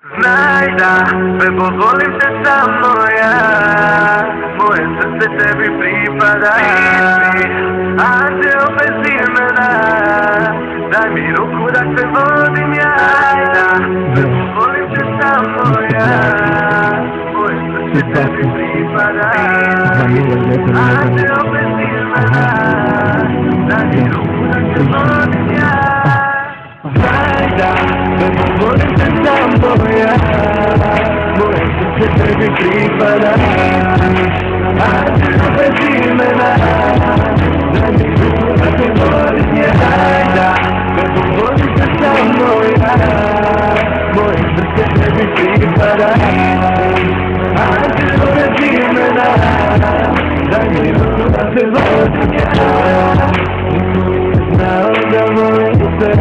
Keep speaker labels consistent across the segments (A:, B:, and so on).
A: Znaj da me volim te samo ja, moje srce tebi pripada. Anđeo bez imena, daj mi ruku da te vodim ja. Me volim te samo ja, moje srce tebi pripada. Anđeo bez imena, daj mi ruku da te vodim ja. Znaj da me volim te samo ja, moje srce tebi pripada. Anđeo bez imena, daj mi ruku da te volim ja. Znaj da me volim te samo ja, moje srce tebi pripada. Anđeo bez imena, daj mi ruku da te volim ja. Znao da volim te,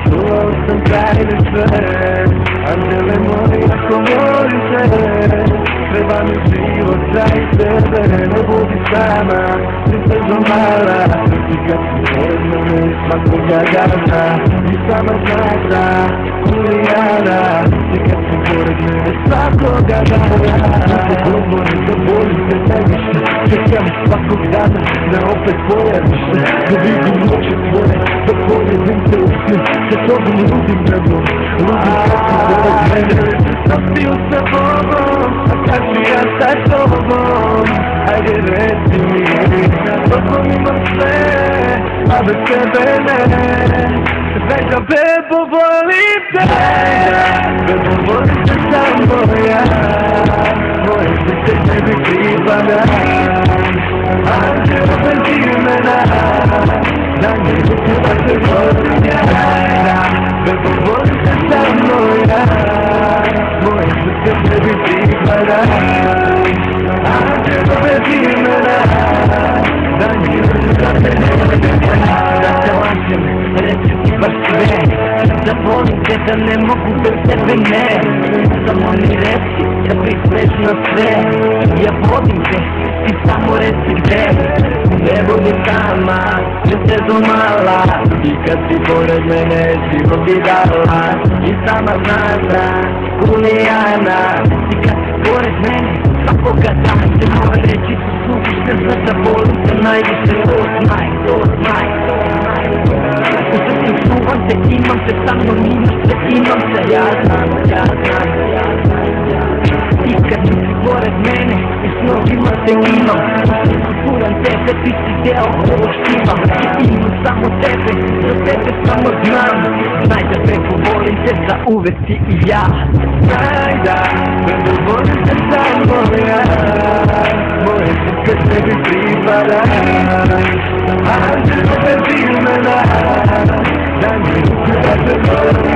A: čuvao sam tajne sve. Anđele moji, ako volim te, treba mi život za i tebe. Ne budi sama, ti se domala, i kad si pored mene svakoga dana. I sama znata, Julijana, i kad si pored mene svakoga dana. Ne govorim da volim te najviše, čekam svakog dana da opet pojaviš se. Da vidim oči tvoje, da poljubim te u snu, sa tobom ludim nebom, ludim kad si pored mene. Zapio sa Bogom, a kad ću ja sa tobom, ajde reci mi, tobom imam sve, a bez tebe ne. Znaj da bebo volim te, bebo volim te samo ja, moje srce tebi pripada. Anđeo bez imena, daj mi ruku da te volim ja. Bebo volim te samo ja, moje srce tebi pripada. Anđeo bez imena, daj mi ruku da te volim ja. Da te lažem, reći ti baš sve, da volim te, da ne mogu bez tebe ne. Samo mi reci, da prispreš na sve, ja volim te, ti samo reci gde. Ne budi sama, ne se domala, i kad si pored mene život ti dala. I sama znata, Julijana, i kad si pored mene svakoga dana. Te moje reći su suvišne, znaš da volim te najviše. To znaj, to znaj, to znaj. U srcu čuvam te, imam te sa mnom, imaš te, imam te. Ja znam, ja znam, ja znam, ja znam. I kad si pored mene, i snovima te imam. Furam tebe, ti si deo ovo štimam. I imam samo tebe, za tebe samo znam. Znaj da preko volim te, za uvek ti i ja. Znaj da preko volim te samo ja, moje srce tebi pripada. Anđeo bez imena, daj mi ruku da te volim